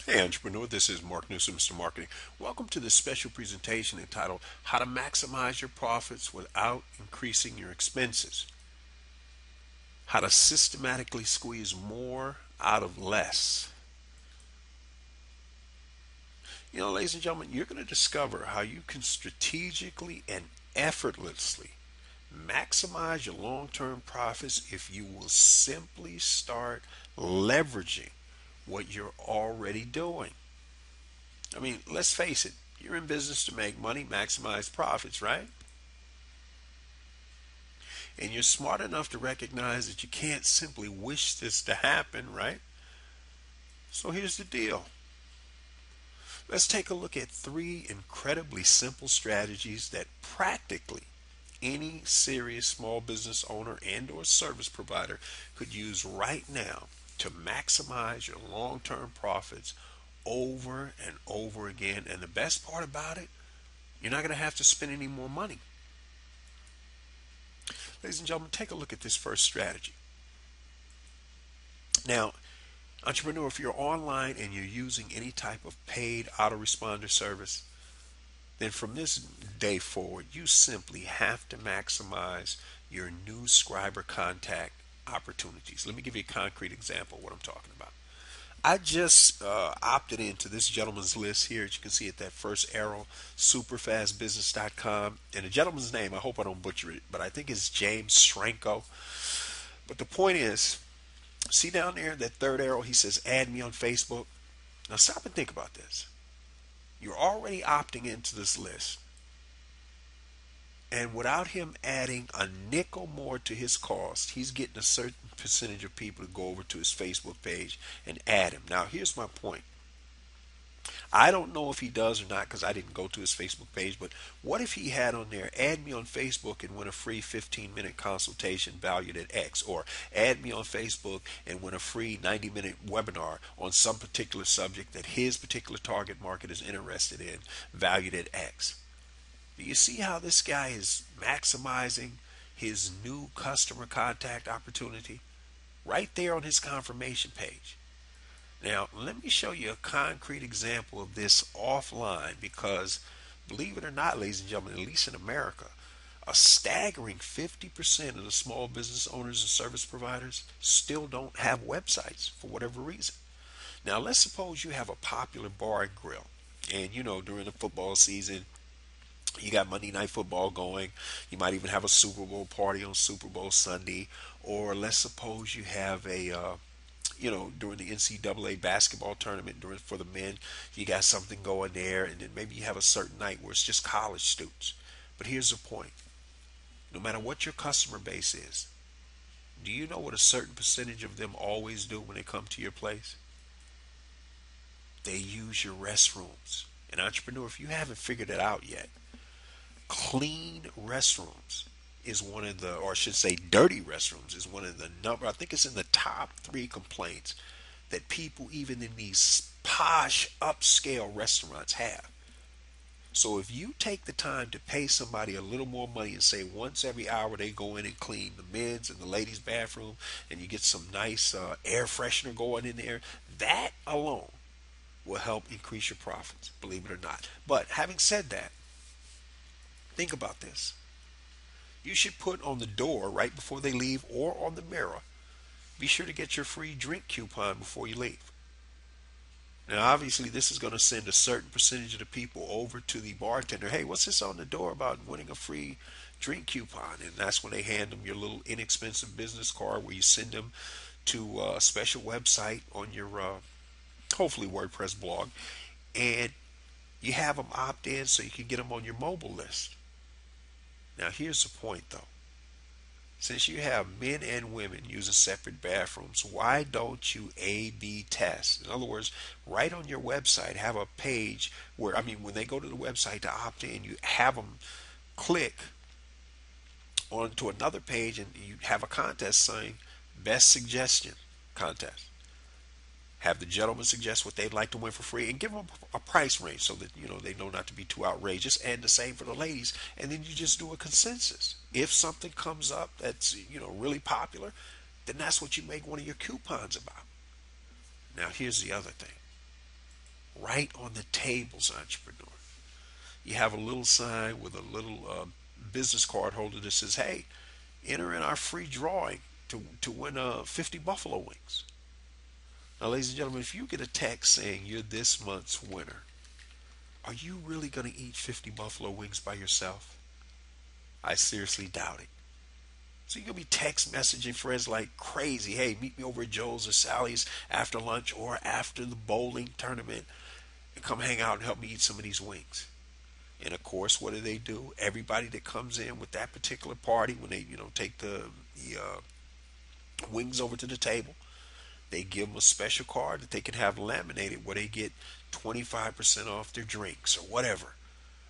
Hey, entrepreneur, this is Mark Newsom, Mr. Marketing. Welcome to this special presentation entitled How to Maximize Your Profits Without Increasing Your Expenses. How to systematically squeeze more out of less. Ladies and gentlemen, you're going to discover how you can strategically and effortlessly maximize your long-term profits if you will simply start leveraging what you're already doing. I mean, let's face it, you're in business to make money, maximize profits, right? And you're smart enough to recognize that you can't simply wish this to happen, right? So here's the deal. Let's take a look at three incredibly simple strategies that practically any serious small business owner and or service provider could use right now to maximize your long-term profits over and over again. And the best part about it, you're not going to have to spend any more money. Ladies and gentlemen, take a look at this first strategy. Now, entrepreneur, if you're online and you're using any type of paid autoresponder service, then from this day forward, you simply have to maximize your new scriber contact opportunities. Let me give you a concrete example of what I'm talking about. I just opted into this gentleman's list here, as you can see at that first arrow, superfastbusiness.com. And the gentleman's name, I hope I don't butcher it, but I think it's James Shranko. But the point is, see down there, that third arrow, he says, add me on Facebook. Now stop and think about this. You're already opting into this list. And without him adding a nickel more to his cost, he's getting a certain percentage of people to go over to his Facebook page and add him. Now, here's my point. I don't know if he does or not because I didn't go to his Facebook page, but what if he had on there, add me on Facebook and win a free 15-minute consultation valued at X, or add me on Facebook and win a free 90-minute webinar on some particular subject that his particular target market is interested in, valued at X. Do you see how this guy is maximizing his new customer contact opportunity? Right there on his confirmation page. Now, let me show you a concrete example of this offline because, believe it or not, ladies and gentlemen, at least in America, a staggering 50% of the small business owners and service providers still don't have websites for whatever reason. Now, let's suppose you have a popular bar and grill, and during the football season, you got Monday Night Football going. You might even have a Super Bowl party on Super Bowl Sunday. Or let's suppose you have during the NCAA basketball tournament for the men, you got something going there. And then maybe you have a certain night where it's just college students. But here's the point. No matter what your customer base is, do you know what a certain percentage of them always do when they come to your place? They use your restrooms. And entrepreneur, if you haven't figured it out yet, clean restrooms is one of the, or I should say dirty restrooms is one of the number, I think it's in the top 3 complaints that people even in these posh upscale restaurants have. So if you take the time to pay somebody a little more money and say once every hour they go in and clean the men's and the ladies' bathroom, and you get some nice air freshener going in there, that alone will help increase your profits, believe it or not. But having said that, think about this. You should put on the door right before they leave or on the mirror, be sure to get your free drink coupon before you leave. Now, obviously, this is going to send a certain percentage of the people over to the bartender. Hey, what's this on the door about winning a free drink coupon? And that's when they hand them your little inexpensive business card where you send them to a special website on your hopefully WordPress blog. And you have them opt in so you can get them on your mobile list. Now, here's the point, though. Since you have men and women using separate bathrooms, why don't you A/B test? In other words, right on your website, have a page where, I mean, when they go to the website to opt in, you have them click onto another page and you have a contest saying best suggestion contest. Have the gentleman suggest what they'd like to win for free and give them a price range so that they know not to be too outrageous, and the same for the ladies. And then you just do a consensus. If something comes up that's really popular, then that's what you make one of your coupons about. Now here's the other thing. Right on the tables, entrepreneur, you have a little sign with a little business card holder that says, hey, enter in our free drawing to win 50 buffalo wings. Now, ladies and gentlemen, if you get a text saying you're this month's winner, are you really going to eat 50 buffalo wings by yourself? I seriously doubt it. So you're going to be text messaging friends like crazy. Hey, meet me over at Joe's or Sally's after lunch or after the bowling tournament and come hang out and help me eat some of these wings. And of course, what do? Everybody that comes in with that particular party, when they take the wings over to the table, they give them a special card that they can have laminated where they get 25% off their drinks or whatever,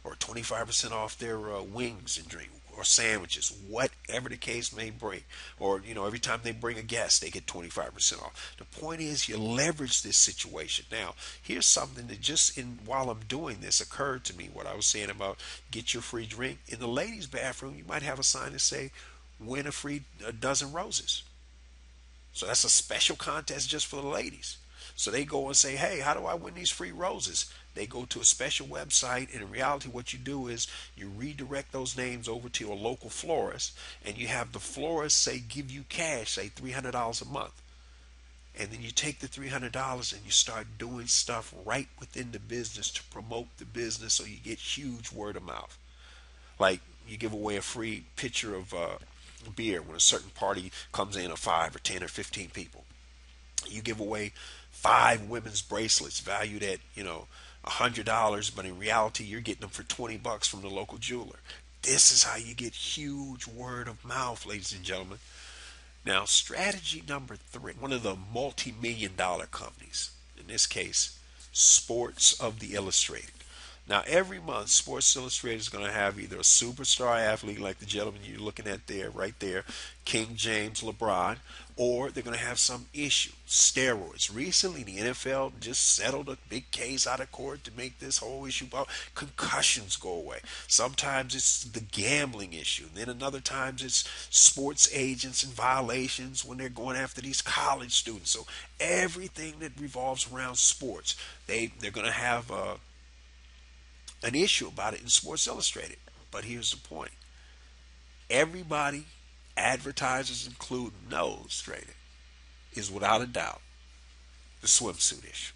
or 25% off their wings and drink or sandwiches, whatever the case may bring. Or, every time they bring a guest, they get 25% off. The point is, you leverage this situation. Now, here's something that while I'm doing this occurred to me, what I was saying about get your free drink. In the ladies' bathroom, you might have a sign that say, win a dozen roses. So that's a special contest just for the ladies. So they go and say, hey, how do I win these free roses? They go to a special website, and in reality what you do is you redirect those names over to your local florist, and you have the florist say give you cash, say $300 a month. And then you take the $300 and you start doing stuff right within the business to promote the business so you get huge word of mouth. Like you give away a free pitcher of beer when a certain party comes in of 5 or 10 or 15 people. You give away 5 women's bracelets valued at $100, but in reality you're getting them for $20 from the local jeweler. This is how you get huge word of mouth, ladies and gentlemen. Now, strategy number 3, one of the multi-million-dollar companies, in this case, Sports of the Illustrated. Now, every month, Sports Illustrated is going to have either a superstar athlete like the gentleman you're looking at there, right there, King James LeBron, or they're going to have some issue, steroids. Recently, the NFL just settled a big case out of court to make this whole issue about concussions go away. Sometimes it's the gambling issue. And then another times it's sports agents and violations when they're going after these college students. So everything that revolves around sports, they're going to have an issue about it in Sports Illustrated. But here's the point. Everybody, advertisers included, knows straight is without a doubt the swimsuit issue.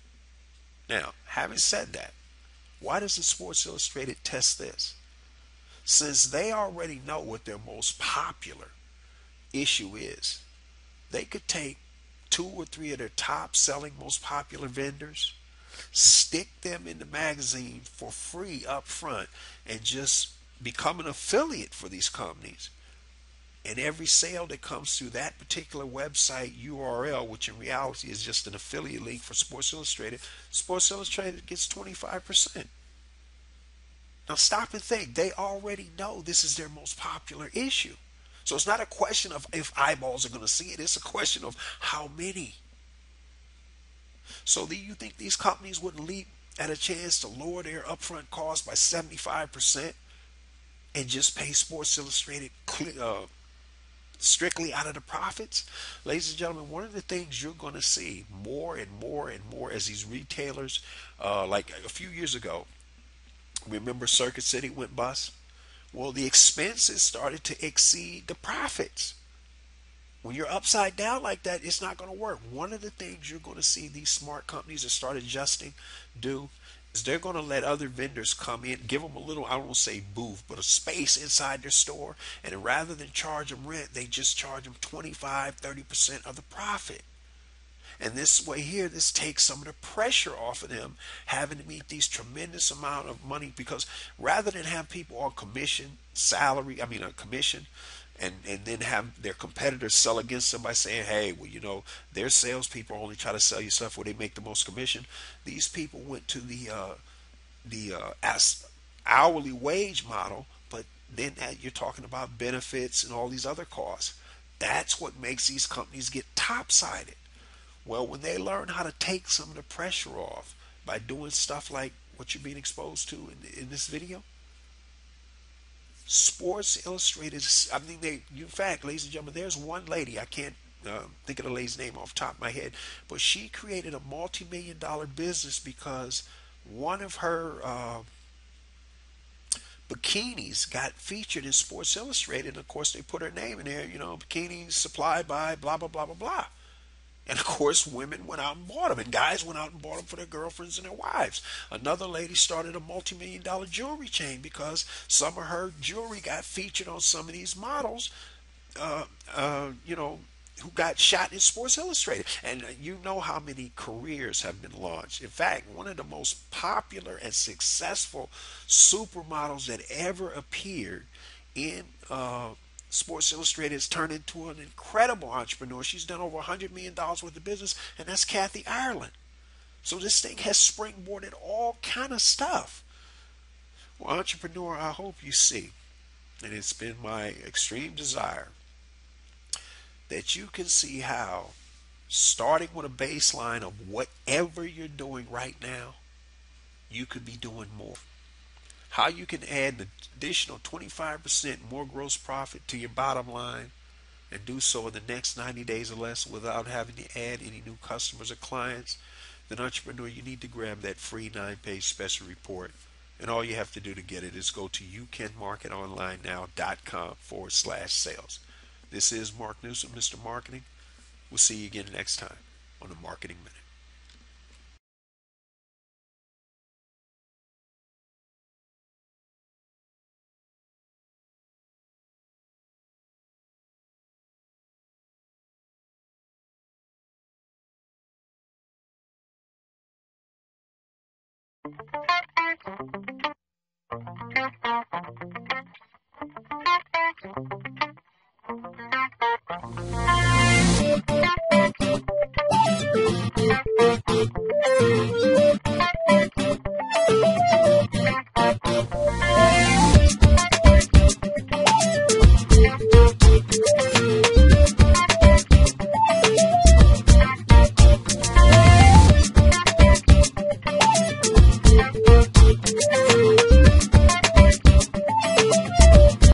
Now, having said that, why doesn't Sports Illustrated test this? Since they already know what their most popular issue is, they could take 2 or 3 of their top selling most popular vendors, stick them in the magazine for free up front, and just become an affiliate for these companies. And every sale that comes through that particular website URL, which in reality is just an affiliate link for Sports Illustrated, Sports Illustrated gets 25%. Now stop and think. They already know this is their most popular issue. So it's not a question of if eyeballs are going to see it. It's a question of how many. So do you think these companies wouldn't leap at a chance to lower their upfront cost by 75% and just pay Sports Illustrated strictly out of the profits? Ladies and gentlemen, one of the things you're going to see more and more and more as these retailers, like a few years ago, remember Circuit City went bust? Well, the expenses started to exceed the profits. When you're upside down like that, it's not going to work. One of the things you're going to see these smart companies that start adjusting do is they're going to let other vendors come in, give them a little, I don't want to say booth, but a space inside their store. And rather than charge them rent, they just charge them 25-30% of the profit. And this way here, this takes some of the pressure off of them having to meet these tremendous amount of money, because rather than have people on commission, and then have their competitors sell against them by saying, hey, well, you know, their salespeople only try to sell you stuff where they make the most commission. These people went to the hourly wage model, but then you're talking about benefits and all these other costs. That's what makes these companies get top-sided. Well, when they learn how to take some of the pressure off by doing stuff like what you're being exposed to in this video, Sports Illustrated, I mean, in fact, ladies and gentlemen, there's one lady, I can't think of the lady's name off the top of my head, but she created a multi-million-dollar business because one of her bikinis got featured in Sports Illustrated. And of course, they put her name in there, you know, bikinis supplied by blah, blah, blah, blah, blah. And of course, women went out and bought them, and guys went out and bought them for their girlfriends and their wives. Another lady started a multi-million-dollar jewelry chain because some of her jewelry got featured on some of these models, you know, who got shot in Sports Illustrated. And you know how many careers have been launched. In fact, one of the most popular and successful supermodels that ever appeared in Sports Illustrated has turned into an incredible entrepreneur. She's done over $100 million worth of business, and that's Kathy Ireland. So this thing has springboarded all kind of stuff. Well, entrepreneur, I hope you see, and it's been my extreme desire, that you can see how starting with a baseline of whatever you're doing right now, you could be doing more. How you can add an additional 25% more gross profit to your bottom line and do so in the next 90 days or less without having to add any new customers or clients. Then, entrepreneur, you need to grab that free 9-page special report. And all you have to do to get it is go to youcanmarketonlinenow.com/sales. This is Mark Newsom, Mr. Marketing. We'll see you again next time on the Marketing Minute.